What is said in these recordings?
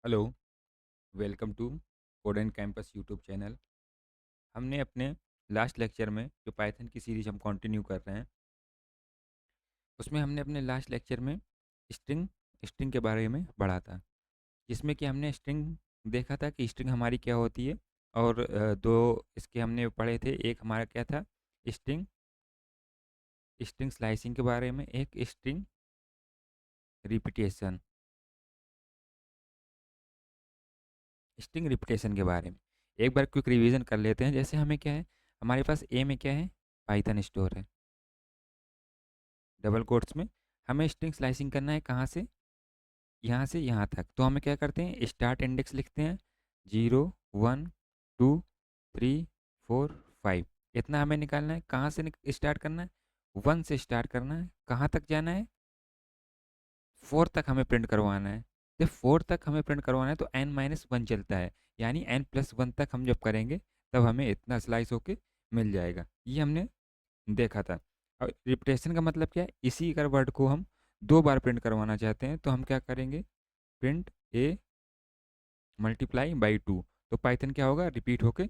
Hello, welcome to Code and Campus YouTube channel. हमने अपने last lecture में जो पाइथन की सीरीज हम कंटिन्यू कर रहे हैं, उसमें हमने अपने लास्ट लेक्चर में स्ट्रिंग स्ट्रिंग के बारे में पढ़ा था, जिसमें कि हमने स्ट्रिंग देखा था कि स्ट्रिंग हमारी क्या होती है। और दो इसके हमने पढ़े थे। एक हमारा क्या था, स्ट्रिंग स्ट्रिंग स्लाइसिंग के बारे में, एक स्ट्रिंग रिपीटेशन स्ट्रिंग रिपीटेशन के बारे में। एक बार क्विक रिवीजन कर लेते हैं। जैसे हमें क्या है, हमारे पास ए में क्या है, पाइथन स्टोर है, डबल कोट्स में। हमें स्ट्रिंग स्लाइसिंग करना है कहाँ से यहाँ तक। तो हमें क्या करते हैं, स्टार्ट इंडेक्स लिखते हैं, 0 1 2 3 4 5। इतना हमें निकालना है। कहाँ से स्टार्ट करना है, 1 से स्टार्ट करना है। कहाँ तक जाना है, 4 तक हमें प्रिंट करवाना है। जब 4 तक हमें प्रिंट करवाना है तो n-1 चलता है, यानी n+1 तक हम जब करेंगे तब हमें इतना स्लाइस होके मिल जाएगा। ये हमने देखा था। और रिपीटेशन का मतलब क्या है, इसी अगर वर्ड को हम 2 बार प्रिंट करवाना चाहते हैं तो हम क्या करेंगे, प्रिंट ए मल्टीप्लाई बाई 2। तो पाइथन क्या होगा, रिपीट होके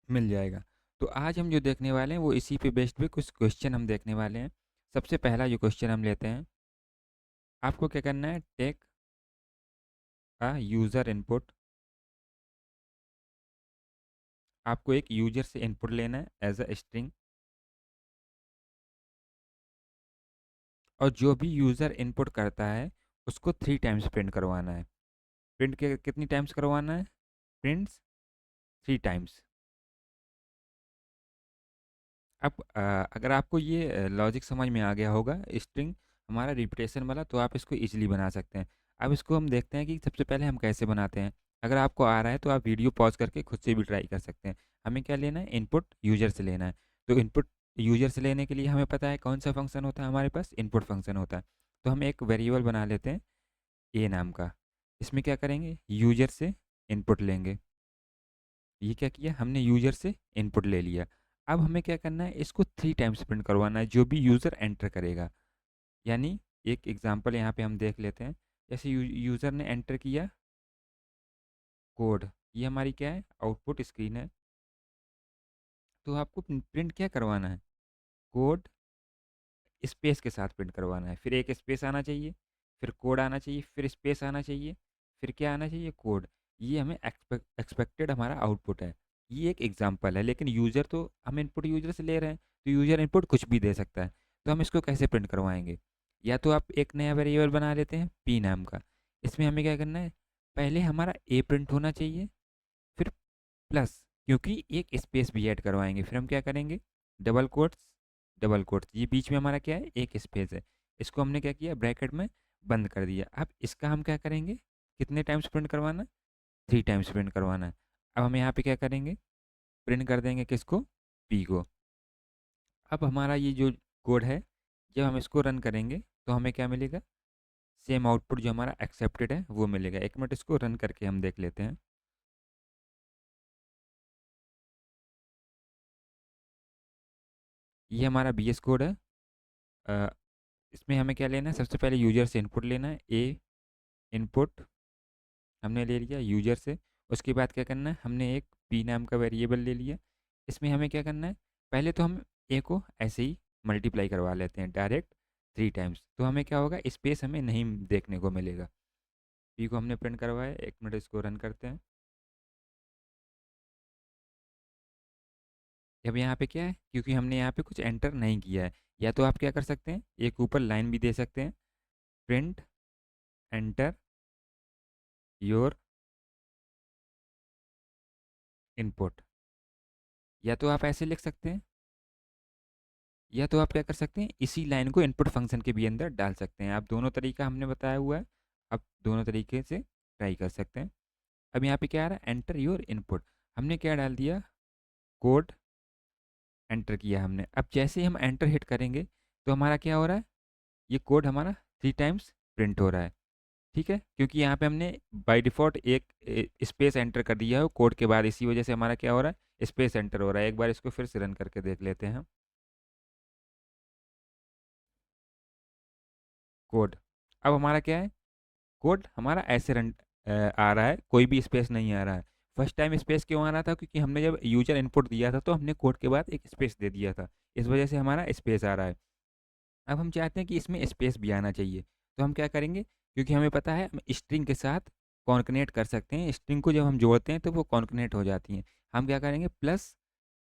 मिल जाएगा। तो आज हम जो देखने वाले हैं वो इसी पे बेस्ड पे कुछ क्वेश्चन हम देखने वाले हैं। सबसे पहला जो क्वेश्चन हम लेते हैं, आपको क्या करना है, टेक अ यूज़र इनपुट। आपको एक यूजर से इनपुट लेना है एज अ स्ट्रिंग, और जो भी यूज़र इनपुट करता है उसको 3 टाइम्स प्रिंट करवाना है। प्रिंट के कितनी टाइम्स करवाना है, प्रिंट्स 3 टाइम्स। अब अगर आपको ये लॉजिक समझ में आ गया होगा स्ट्रिंग हमारा रिपीटेशन वाला, तो आप इसको इजीली बना सकते हैं। अब इसको हम देखते हैं कि सबसे पहले हम कैसे बनाते हैं। अगर आपको आ रहा है तो आप वीडियो पॉज करके खुद से भी ट्राई कर सकते हैं। हमें क्या लेना है, इनपुट यूजर से लेना है। तो इनपुट यूजर से लेने के लिए हमें पता है कौन सा फंक्शन होता है, हमारे पास इनपुट फंक्शन होता है। तो हम एक वेरिएबल बना लेते हैं ए नाम का। इसमें क्या करेंगे, यूजर से इनपुट लेंगे। ये क्या किया हमने, यूजर से इनपुट ले लिया। अब हमें क्या करना है, इसको 3 टाइम्स प्रिंट करवाना है जो भी यूज़र एंटर करेगा। यानी एक एग्जांपल यहाँ पे हम देख लेते हैं। जैसे यूज़र ने एंटर किया कोड, ये हमारी क्या है, आउटपुट स्क्रीन है। तो आपको प्रिंट क्या करवाना है, कोड स्पेस के साथ प्रिंट करवाना है। फिर एक स्पेस आना चाहिए, फिर कोड आना चाहिए, फिर स्पेस आना चाहिए, फिर क्या आना चाहिए, कोड। ये हमें एक्सपेक्टेड हमारा आउटपुट है। ये एक एग्जांपल है, लेकिन यूज़र तो हम इनपुट यूज़र से ले रहे हैं, तो यूज़र इनपुट कुछ भी दे सकता है। तो हम इसको कैसे प्रिंट करवाएंगे, या तो आप एक नया वेरिएबल बना लेते हैं पी नाम का। इसमें हमें क्या करना है, पहले हमारा ए प्रिंट होना चाहिए, फिर प्लस, क्योंकि एक स्पेस भी ऐड करवाएंगे। फिर हम क्या करेंगे, डबल कोट्स, डबल कोट्स, ये बीच में हमारा क्या है, एक स्पेस है। इसको हमने क्या किया, ब्रैकेट में बंद कर दिया। अब इसका हम क्या करेंगे, कितने टाइम्स प्रिंट करवाना, 3 टाइम्स प्रिंट करवाना है। अब हम यहाँ पे क्या करेंगे, प्रिंट कर देंगे किसको, पी को। अब हमारा ये जो कोड है, जब हम इसको रन करेंगे तो हमें क्या मिलेगा, सेम आउटपुट जो हमारा एक्सेप्टेड है वो मिलेगा। एक मिनट इसको रन करके हम देख लेते हैं। ये हमारा बी एस कोड है। अ, इसमें हमें क्या लेना है, सबसे पहले यूजर से इनपुट लेना है। ए इनपुट हमने ले लिया यूजर से। उसके बाद क्या करना है, हमने एक पी नाम का वेरिएबल ले लिया। इसमें हमें क्या करना है, पहले तो हम ए को ऐसे ही मल्टीप्लाई करवा लेते हैं डायरेक्ट 3 टाइम्स। तो हमें क्या होगा, स्पेस हमें नहीं देखने को मिलेगा। पी को हमने प्रिंट करवाया। एक मिनट इसको रन करते हैं। अब यहाँ पे क्या है, क्योंकि हमने यहाँ पे कुछ एंटर नहीं किया है, या तो आप क्या कर सकते हैं, एक ऊपर लाइन भी दे सकते हैं, प्रिंट एंटर योर इनपुट। या तो आप ऐसे लिख सकते हैं, या तो आप क्या कर सकते हैं, इसी लाइन को इनपुट फंक्शन के भी अंदर डाल सकते हैं। आप दोनों तरीका हमने बताया हुआ है, आप दोनों तरीके से ट्राई कर सकते हैं। अब यहाँ पे क्या आ रहा है, एंटर योर इनपुट। हमने क्या डाल दिया, कोड एंटर किया हमने। अब जैसे ही हम एंटर हिट करेंगे तो हमारा क्या हो रहा है, ये कोड हमारा 3 टाइम्स प्रिंट हो रहा है। ठीक है, क्योंकि यहाँ पे हमने बाय डिफ़ॉल्ट एक स्पेस एंटर कर दिया है कोड के बाद, इसी वजह से हमारा क्या हो रहा है, स्पेस एंटर हो रहा है। एक बार इसको फिर से रन करके देख लेते हैं हम। कोड, अब हमारा क्या है, कोड हमारा ऐसे रन आ रहा है, कोई भी स्पेस नहीं आ रहा है। फर्स्ट टाइम स्पेस क्यों आ रहा था? क्योंकि हमने जब यूज़र इनपुट दिया था तो हमने कोड के बाद एक स्पेस दे दिया था, इस वजह से हमारा स्पेस आ रहा है। अब हम चाहते हैं कि इसमें स्पेस भी आना चाहिए, तो हम क्या करेंगे, क्योंकि हमें पता है हम स्ट्रिंग के साथ कॉन्कनेट कर सकते हैं, स्ट्रिंग को जब हम जोड़ते हैं तो वो कॉन्कनेट हो जाती हैं। हम क्या करेंगे, प्लस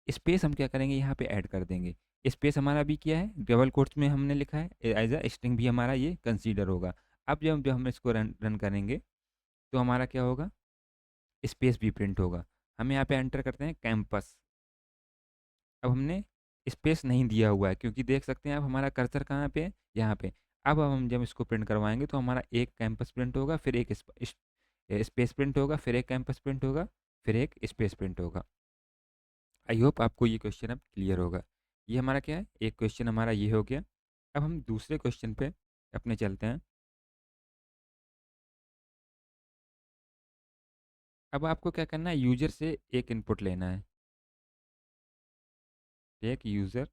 स्पेस हम क्या करेंगे, यहाँ पे ऐड कर देंगे। स्पेस हमारा भी क्या है, डबल कोट्स में हमने लिखा है, एज अ स्ट्रिंग भी हमारा ये कंसीडर होगा। अब जब हम इसको रन रन करेंगे तो हमारा क्या होगा, स्पेस भी प्रिंट होगा। हम यहाँ पे एंटर करते हैं कैंपस। अब हमने स्पेस नहीं दिया हुआ है, क्योंकि देख सकते हैं आप हमारा कर्सर कहाँ पे है, यहाँ पे। अब हम जब इसको प्रिंट करवाएंगे तो हमारा एक कैंपस प्रिंट होगा, फिर एक स्पेस प्रिंट होगा, फिर एक कैंपस प्रिंट होगा, फिर एक स्पेस प्रिंट होगा। आई होप आपको ये क्वेश्चन अब क्लियर होगा। ये हमारा क्या है, एक क्वेश्चन हमारा ये हो गया। अब हम दूसरे क्वेश्चन पे अपने चलते हैं। अब आपको क्या करना है, यूजर से एक इनपुट लेना है, एक यूज़र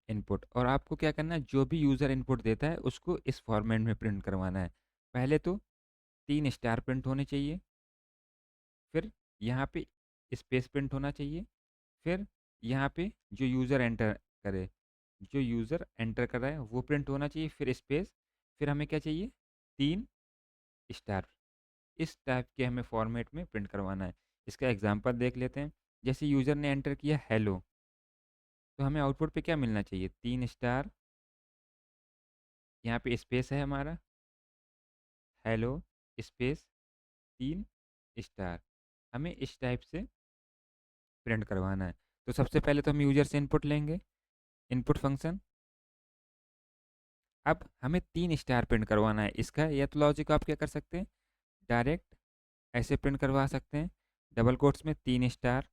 इनपुट, और आपको क्या करना है, जो भी यूज़र इनपुट देता है उसको इस फॉर्मेट में प्रिंट करवाना है। पहले तो 3 स्टार प्रिंट होने चाहिए, फिर यहाँ पे स्पेस प्रिंट होना चाहिए, फिर यहाँ पे जो यूज़र एंटर करे, जो यूज़र एंटर कर रहा है वो प्रिंट होना चाहिए, फिर स्पेस, फिर हमें क्या चाहिए, 3 स्टार। इस टाइप के हमें फॉर्मेट में प्रिंट करवाना है। इसका एग्जांपल देख लेते हैं। जैसे यूज़र ने एंटर किया हेलो, तो हमें आउटपुट पे क्या मिलना चाहिए, 3 स्टार, यहाँ पे स्पेस है हमारा, हेलो स्पेस 3 स्टार। हमें इस टाइप से प्रिंट करवाना है। तो सबसे पहले तो हम यूजर से इनपुट लेंगे, इनपुट फंक्शन। अब हमें 3 स्टार प्रिंट करवाना है। इसका यह तो लॉजिक आप क्या कर सकते हैं, डायरेक्ट ऐसे प्रिंट करवा सकते हैं, डबल कोट्स में 3 स्टार।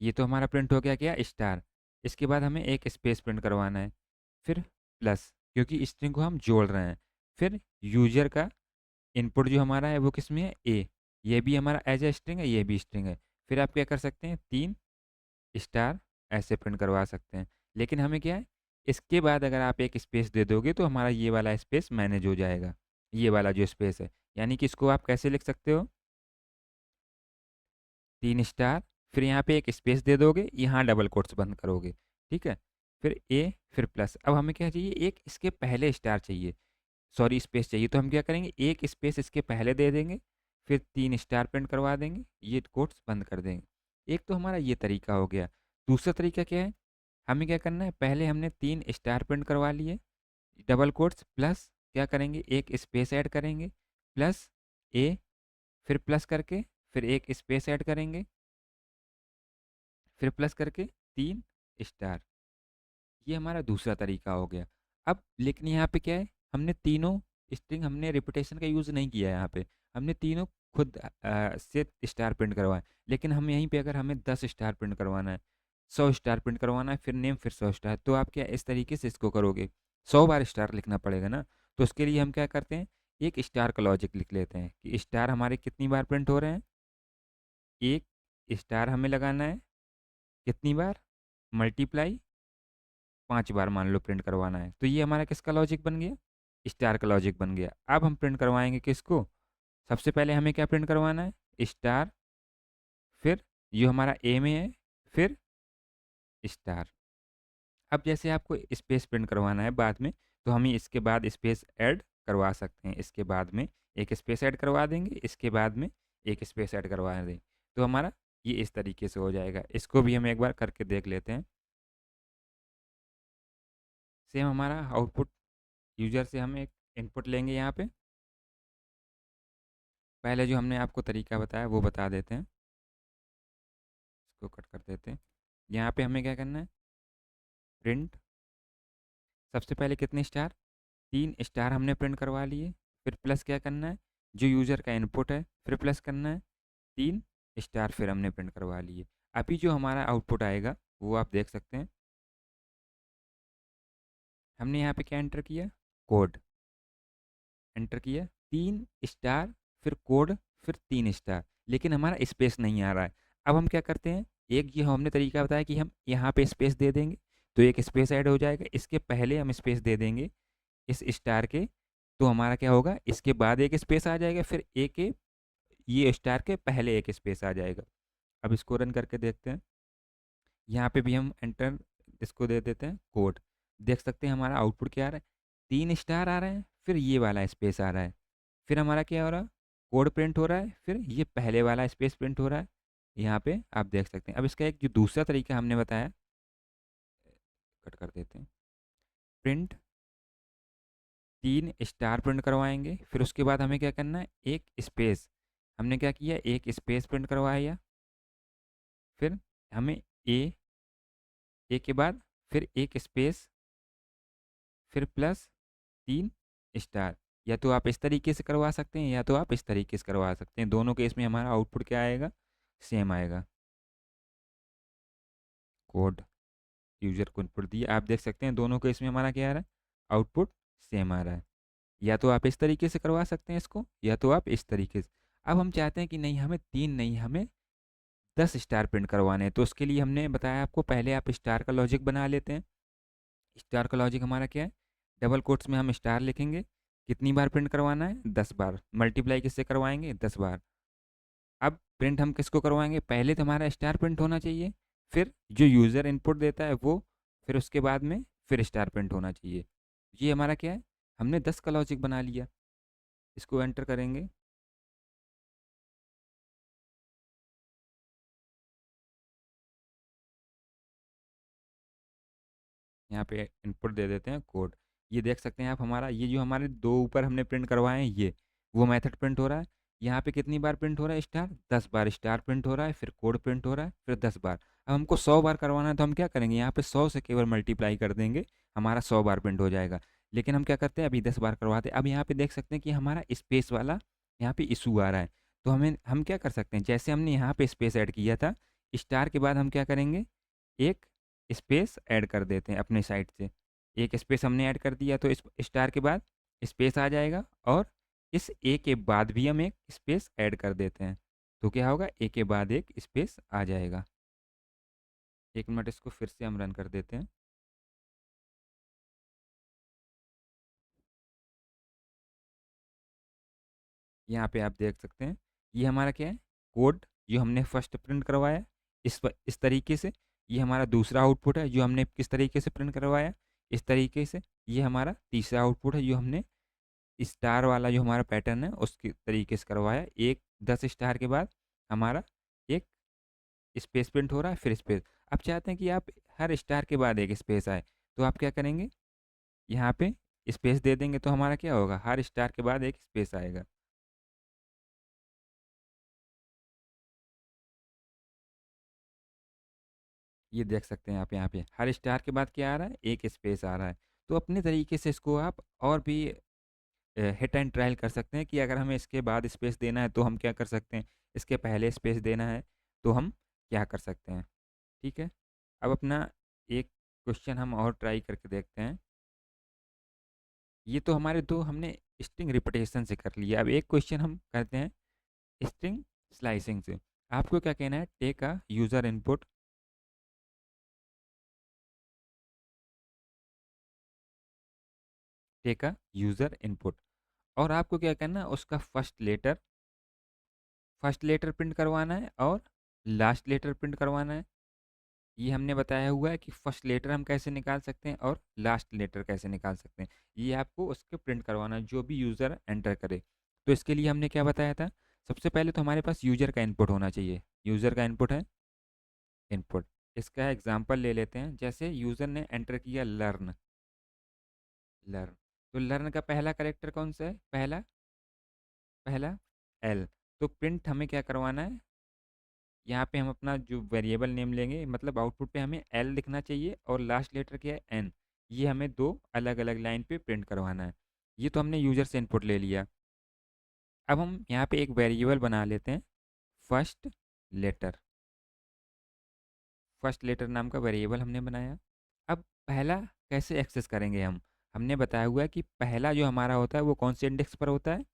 ये तो हमारा प्रिंट हो गया क्या, स्टार। इसके बाद हमें एक स्पेस प्रिंट करवाना है, फिर प्लस, क्योंकि स्ट्रिंग को हम जोड़ रहे हैं। फिर यूजर का इनपुट जो हमारा है वो किस में है, ए। ये भी हमारा एज ए स्ट्रिंग है, ये भी स्ट्रिंग है। फिर आप क्या कर सकते हैं, 3 स्टार ऐसे प्रिंट करवा सकते हैं। लेकिन हमें क्या है, इसके बाद अगर आप एक स्पेस दे दोगे तो हमारा ये वाला स्पेस मैनेज हो जाएगा, ये वाला जो स्पेस है। यानी कि इसको आप कैसे लिख सकते हो, 3 स्टार, फिर यहाँ पे एक स्पेस दे दोगे, यहाँ डबल कोट्स बंद करोगे, ठीक है। फिर ए, फिर प्लस। अब हमें क्या चाहिए, एक इसके पहले स्टार चाहिए, सॉरी स्पेस चाहिए। तो हम क्या करेंगे, एक स्पेस इसके पहले दे देंगे, फिर 3 स्टार प्रिंट करवा देंगे, ये कोट्स बंद कर देंगे। एक तो हमारा ये तरीका हो गया। दूसरा तरीका क्या है, हमें क्या करना है, पहले हमने 3 स्टार प्रिंट करवा लिए, डबल कोट्स प्लस, क्या करेंगे, एक स्पेस ऐड करेंगे, प्लस ए, फिर प्लस करके, फिर एक स्पेस ऐड करेंगे, फिर प्लस करके 3 स्टार। ये हमारा दूसरा तरीका हो गया। अब लेकिन यहाँ पे क्या है, हमने तीनों स्ट्रिंग, हमने रिपीटेशन का यूज़ नहीं किया है यहाँ पे, हमने तीनों खुद से स्टार प्रिंट करवाए। लेकिन हम यहीं पे अगर हमें 10 स्टार प्रिंट करवाना है, 100 स्टार प्रिंट करवाना है, फिर नेम, फिर 100 स्टार, तो आप क्या इस तरीके से इसको करोगे, 100 बार स्टार लिखना पड़ेगा ना। तो उसके लिए हम क्या करते हैं, एक स्टार का लॉजिक लिख लेते हैं कि स्टार हमारे कितनी बार प्रिंट हो रहे हैं, एक स्टार हमें लगाना है कितनी बार, मल्टीप्लाई 5 बार मान लो प्रिंट करवाना है। तो ये हमारा किसका लॉजिक बन गया, स्टार का लॉजिक बन गया। अब हम प्रिंट करवाएंगे किसको, सबसे पहले हमें क्या प्रिंट करवाना है, स्टार, फिर जो हमारा ए में है, फिर स्टार। अब जैसे आपको स्पेस प्रिंट करवाना है बाद में, तो हम इसके बाद स्पेस ऐड करवा सकते हैं। इसके बाद में एक स्पेस ऐड करवा देंगे, इसके बाद में एक स्पेस ऐड करवा देंगे, तो हमारा ये इस तरीके से हो जाएगा। इसको भी हम एक बार करके देख लेते हैं। सेम हमारा आउटपुट, यूजर से हम एक इनपुट लेंगे यहाँ पे। पहले जो हमने आपको तरीका बताया वो बता देते हैं, इसको कट कर देते हैं। यहाँ पे हमें क्या करना है, प्रिंट, सबसे पहले कितने स्टार, 3 स्टार हमने प्रिंट करवा लिए। फिर प्लस क्या करना है, जो यूज़र का इनपुट है, फिर प्लस करना है, 3 स्टार फिर हमने प्रिंट करवा लिए। अभी जो हमारा आउटपुट आएगा वो आप देख सकते हैं। हमने यहाँ पे क्या एंटर किया, कोड एंटर किया, 3 स्टार, फिर कोड, फिर 3 स्टार, लेकिन हमारा स्पेस नहीं आ रहा है। अब हम क्या करते हैं, एक ये हमने तरीका बताया कि हम यहाँ पे स्पेस दे देंगे तो एक स्पेस ऐड हो जाएगा, इसके पहले हम स्पेस दे देंगे इस स्टार के, तो हमारा क्या होगा, इसके बाद एक स्पेस आ जाएगा, फिर ए के ये स्टार के पहले एक स्पेस आ जाएगा। अब इसको रन करके देखते हैं। यहाँ पे भी हम एंटर इसको दे देते हैं कोड। देख सकते हैं हमारा आउटपुट क्या आ रहा है, 3 स्टार आ रहे हैं, फिर ये वाला स्पेस आ रहा है, फिर हमारा क्या हो रहा है, कोड प्रिंट हो रहा है, फिर ये पहले वाला स्पेस प्रिंट हो रहा है। यहाँ पे आप देख सकते हैं। अब इसका एक जो दूसरा तरीका हमने बताया, कट कर देते हैं, प्रिंट 3 स्टार प्रिंट करवाएंगे, फिर उसके बाद हमें क्या करना है, एक स्पेस, हमने क्या किया, एक स्पेस प्रिंट करवाया, फिर हमें ए के बाद फिर एक स्पेस, फिर प्लस 3 स्टार। या तो आप इस तरीके से करवा सकते हैं, या तो आप इस तरीके से करवा सकते हैं। दोनों केस में हमारा आउटपुट क्या आएगा, सेम आएगा। कोड यूजर को इनपुट दिया, आप देख सकते हैं दोनों केस में हमारा क्या आ रहा है, आउटपुट सेम आ रहा है। या तो आप इस तरीके से करवा सकते हैं इसको, या तो आप इस तरीके से। अब हम चाहते हैं कि नहीं, हमें 3 नहीं, हमें 10 स्टार प्रिंट करवाने हैं। तो उसके लिए हमने बताया आपको, पहले आप स्टार का लॉजिक बना लेते हैं। स्टार का लॉजिक हमारा क्या है, डबल कोट्स में हम स्टार लिखेंगे, कितनी बार प्रिंट करवाना है, 10 बार, मल्टीप्लाई किससे करवाएंगे, 10 बार। अब प्रिंट हम किसको करवाएंगे, पहले तो हमारा स्टार प्रिंट होना चाहिए, फिर जो यूज़र इनपुट देता है वो, फिर उसके बाद में फिर स्टार प्रिंट होना चाहिए। ये हमारा क्या है, हमने 10 का लॉजिक बना लिया। इसको एंटर करेंगे, यहाँ पे इनपुट दे देते हैं कोड। ये देख सकते हैं आप, हमारा ये जो हमारे दो ऊपर हमने प्रिंट करवाए हैं, ये वो मेथड प्रिंट हो रहा है। यहाँ पे कितनी बार प्रिंट हो रहा है, स्टार 10 बार स्टार प्रिंट हो रहा है, फिर कोड प्रिंट हो रहा है, फिर 10 बार। अब हमको 100 बार करवाना है, तो हम क्या करेंगे, यहाँ पे 100 से केवल मल्टीप्लाई कर देंगे, हमारा 100 बार प्रिंट हो जाएगा। लेकिन हम क्या करते हैं, अभी 10 बार करवाते हैं। अब यहाँ पे देख सकते हैं कि हमारा स्पेस वाला यहाँ पे इशू आ रहा है। तो हम क्या कर सकते हैं, जैसे हमने यहाँ पे स्पेस ऐड किया था, स्टार के बाद हम क्या करेंगे, एक स्पेस ऐड कर देते हैं अपने साइड से। एक स्पेस हमने ऐड कर दिया, तो इस स्टार के बाद स्पेस आ जाएगा, और इस ए के बाद भी हम एक स्पेस ऐड कर देते हैं। तो क्या होगा, ए के बाद एक स्पेस आ जाएगा। एक मिनट, इसको फिर से हम रन कर देते हैं। यहाँ पे आप देख सकते हैं, ये हमारा क्या है, कोड जो हमने फर्स्ट प्रिंट करवाया इस तरीके से। ये हमारा दूसरा आउटपुट है जो हमने किस तरीके से प्रिंट करवाया, इस तरीके से। ये हमारा तीसरा आउटपुट है जो हमने स्टार वाला जो हमारा पैटर्न है उसके तरीके से करवाया। एक 10 स्टार के बाद हमारा एक स्पेस प्रिंट हो रहा है, फिर स्पेस। आप चाहते हैं कि आप हर स्टार के बाद एक स्पेस आए, तो आप क्या करेंगे, यहाँ पे स्पेस दे देंगे, तो हमारा क्या होगा, हर स्टार के बाद एक स्पेस आएगा। ये देख सकते हैं आप, यहाँ पे हर स्टार के बाद क्या आ रहा है, एक स्पेस आ रहा है। तो अपने तरीके से इसको आप और भी हिट एंड ट्रायल कर सकते हैं, कि अगर हमें इसके बाद स्पेस देना है तो हम क्या कर सकते हैं, इसके पहले स्पेस देना है तो हम क्या कर सकते हैं। ठीक है, अब अपना एक क्वेश्चन हम और ट्राई करके देखते हैं। ये तो हमारे दो हमने स्ट्रिंग रिपीटेशन से कर लिया। अब एक क्वेश्चन हम करते हैं स्ट्रिंग स्लाइसिंग से। आपको क्या कहना है, take a user input, take a user input, और आपको क्या करना है, उसका फर्स्ट लेटर प्रिंट करवाना है और लास्ट लेटर प्रिंट करवाना है। ये हमने बताया हुआ है कि फर्स्ट लेटर हम कैसे निकाल सकते हैं और लास्ट लेटर कैसे निकाल सकते हैं। ये आपको उसके प्रिंट करवाना है, जो भी यूज़र एंटर करे। तो इसके लिए हमने क्या बताया था, सबसे पहले तो हमारे पास यूज़र का इनपुट होना चाहिए। यूज़र का इनपुट है इनपुट। इसका एग्जांपल ले लेते हैं, जैसे यूज़र ने एंटर किया लर्न, लर्न। तो लर्न का पहला कैरेक्टर कौन सा है, पहला पहला एल। तो प्रिंट हमें क्या करवाना है, यहाँ पे हम अपना जो वेरिएबल नेम लेंगे, मतलब आउटपुट पे हमें एल लिखना चाहिए, और लास्ट लेटर क्या है, एन। ये हमें दो अलग अलग लाइन पे प्रिंट करवाना है। ये तो हमने यूज़र से इनपुट ले लिया। अब हम यहाँ पे एक वेरिएबल बना लेते हैं, फर्स्ट लेटर। फर्स्ट लेटर नाम का वेरिएबल हमने बनाया। अब पहला कैसे एक्सेस करेंगे हम, हमने बताया हुआ है कि पहला जो हमारा होता है वो कौन से इंडेक्स पर होता है,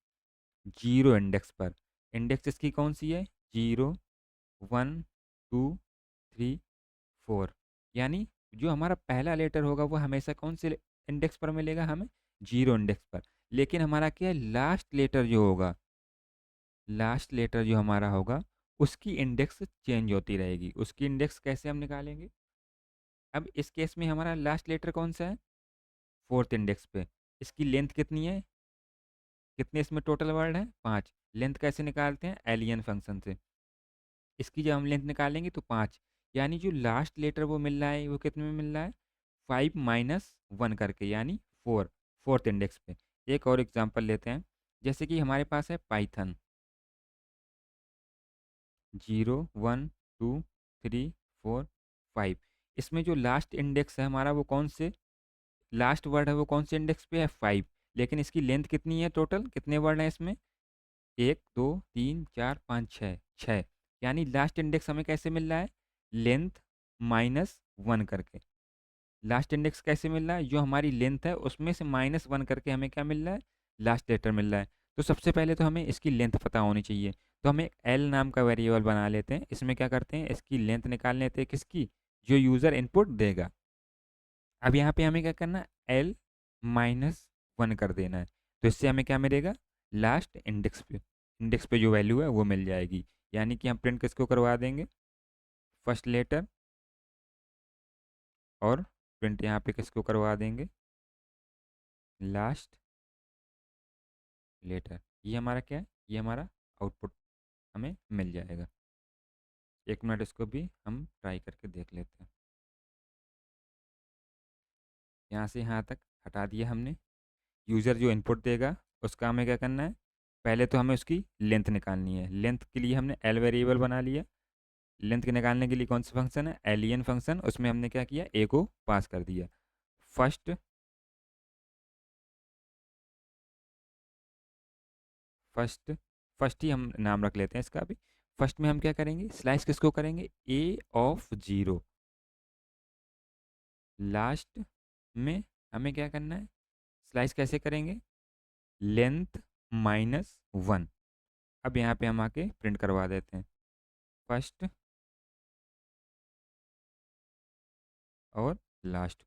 जीरो इंडेक्स पर। इंडेक्स इसकी कौन सी है, जीरो, वन, टू, थ्री, 4। यानी जो हमारा पहला लेटर होगा वो हमेशा कौन से इंडेक्स पर मिलेगा, हमें जीरो इंडेक्स पर। लेकिन हमारा क्या है, लास्ट लेटर जो होगा, लास्ट लेटर जो हमारा होगा, उसकी इंडेक्स चेंज होती रहेगी। उसकी इंडेक्स कैसे हम निकालेंगे? अब इस केस में हमारा लास्ट लेटर कौन सा है? फोर्थ इंडेक्स पे। इसकी लेंथ कितनी है? कितने इसमें टोटल वर्ड है? 5। लेंथ कैसे निकालते हैं? एलियन फंक्शन से। इसकी जब हम लेंथ निकालेंगे तो 5, यानी जो लास्ट लेटर वो मिल रहा है वो कितने में मिल रहा है? 5 - 1 करके, यानी 4, फोर्थ इंडेक्स पे। एक और एग्जांपल लेते हैं, जैसे कि हमारे पास है पाइथन 0 1 2 3 4 5। इसमें जो लास्ट इंडेक्स है हमारा वो कौन से, लास्ट वर्ड है वो कौन से इंडेक्स पे है? 5। लेकिन इसकी लेंथ कितनी है? टोटल कितने वर्ड हैं इसमें? 1 2 3 4 5 6, 6। यानी लास्ट इंडेक्स हमें कैसे मिल रहा है? लेंथ -1 करके। लास्ट इंडेक्स कैसे मिल रहा है? जो हमारी लेंथ है उसमें से -1 करके हमें क्या मिल रहा है? लास्ट लेटर मिल रहा है। तो सबसे पहले तो हमें इसकी लेंथ पता होनी चाहिए। तो हम एक एल नाम का वेरिएबल बना लेते हैं। इसमें क्या करते हैं, इसकी लेंथ निकाल लेते हैं। किसकी? जो यूज़र इनपुट देगा। अब यहाँ पे हमें क्या करना है? L-1 कर देना है। तो इससे हमें क्या मिलेगा? लास्ट इंडेक्स पे जो वैल्यू है वो मिल जाएगी। यानी कि हम प्रिंट किसको करवा देंगे? First letter. और प्रिंट यहाँ पे किसको करवा देंगे? Last letter. ये हमारा क्या है? ये हमारा आउटपुट हमें मिल जाएगा। एक मिनट, इसको भी हम ट्राई करके देख लेते हैं। यहाँ से यहाँ तक हटा दिया हमने। यूज़र जो इनपुट देगा उसका हमें क्या करना है? पहले तो हमें उसकी लेंथ निकालनी है। लेंथ के लिए हमने एल वेरिएबल बना लिया। लेंथ के निकालने के लिए कौन सा फंक्शन है? Alien function. उसमें हमने क्या किया? ए को पास कर दिया। फर्स्ट फर्स्ट फर्स्ट ही हम नाम रख लेते हैं इसका भी। फर्स्ट में हम क्या करेंगे? स्लाइस किसको करेंगे? A(0). लास्ट में हमें क्या करना है? स्लाइस कैसे करेंगे? लेंथ -1। अब यहाँ पे हम आके प्रिंट करवा देते हैं फर्स्ट और लास्ट।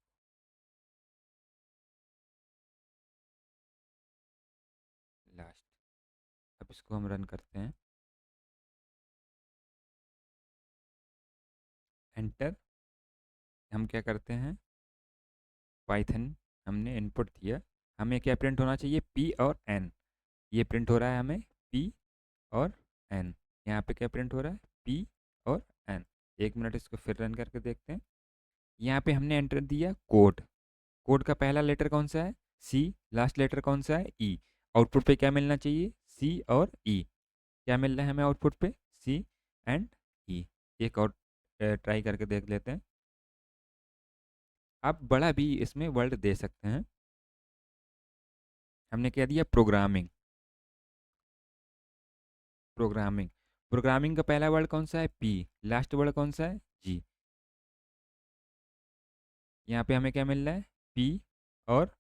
लास्ट। अब इसको हम रन करते हैं। एंटर। हम क्या करते हैं? पाइथन हमने इनपुट दिया। हमें क्या प्रिंट होना चाहिए? पी और एन। ये प्रिंट हो रहा है हमें पी और एन। यहाँ पे क्या प्रिंट हो रहा है? पी और एन। एक मिनट, इसको फिर रन करके देखते हैं। यहाँ पे हमने एंटर दिया कोड। कोड का पहला लेटर कौन सा है? सी। लास्ट लेटर कौन सा है? ई। आउटपुट पे क्या मिलना चाहिए? सी और ई। क्या मिल रहा है हमें आउटपुट पे? सी एंड ई। एक और ट्राई करके देख लेते हैं। आप बड़ा भी इसमें वर्ड दे सकते हैं। हमने क्या दिया? प्रोग्रामिंग। प्रोग्रामिंग। प्रोग्रामिंग का पहला वर्ड कौन सा है? पी। लास्ट वर्ड कौन सा है? जी। यहाँ पे हमें क्या मिल रहा है? पी और,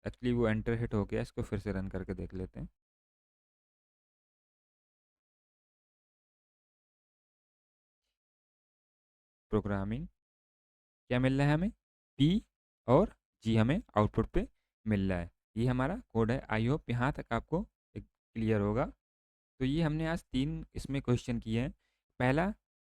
एक्चुअली वो एंटर हिट हो गया। इसको फिर से रन करके देख लेते हैं। प्रोग्रामिंग। क्या मिल रहा है हमें? पी और जी हमें आउटपुट पे मिल रहा है। ये हमारा कोड है। आई होप यहाँ तक आपको क्लियर होगा। तो ये हमने आज 3 इसमें क्वेश्चन किए हैं। पहला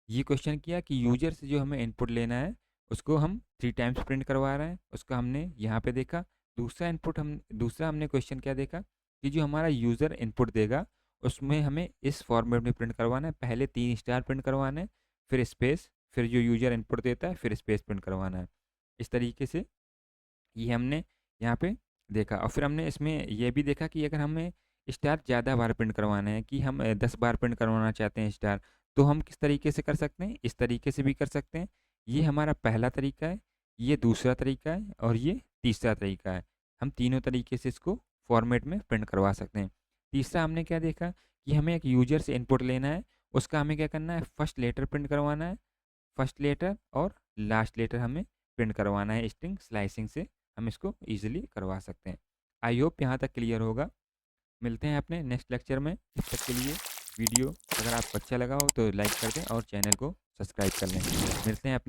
ये क्वेश्चन किया कि यूजर से जो हमें इनपुट लेना है उसको हम 3 टाइम्स प्रिंट करवा रहे हैं, उसका हमने यहाँ पे देखा। दूसरा हमने क्वेश्चन क्या देखा कि जो हमारा यूज़र इनपुट देगा उसमें हमें इस फॉर्मेट में प्रिंट करवाना है। पहले 3 स्टार प्रिंट करवाना है, फिर स्पेस, फिर जो यूज़र इनपुट देता है, फिर स्पेस प्रिंट करवाना है। इस तरीके से ये हमने यहाँ पे देखा। और फिर हमने इसमें ये भी देखा कि अगर हमें स्टार ज़्यादा बार प्रिंट करवाना है, कि हम 10 बार प्रिंट करवाना चाहते हैं स्टार, तो हम किस तरीके से कर सकते हैं? इस तरीके से भी कर सकते हैं। ये हमारा पहला तरीका है, ये दूसरा तरीका है और ये तीसरा तरीका है। हम तीनों तरीके से इसको फॉर्मेट में प्रिंट करवा सकते हैं। तीसरा हमने क्या देखा कि हमें एक यूजर से इनपुट लेना है, उसका हमें क्या करना है? फर्स्ट लेटर प्रिंट करवाना है। फर्स्ट लेटर और लास्ट लेटर हमें प्रिंट करवाना है। स्ट्रिंग स्लाइसिंग से हम इसको ईजिली करवा सकते हैं। आई होप यहाँ तक क्लियर होगा। मिलते हैं अपने नेक्स्ट लेक्चर में। तब तक के लिए वीडियो अगर आपको अच्छा लगा हो तो लाइक कर दें और चैनल को सब्सक्राइब कर लें। मिलते हैं अपने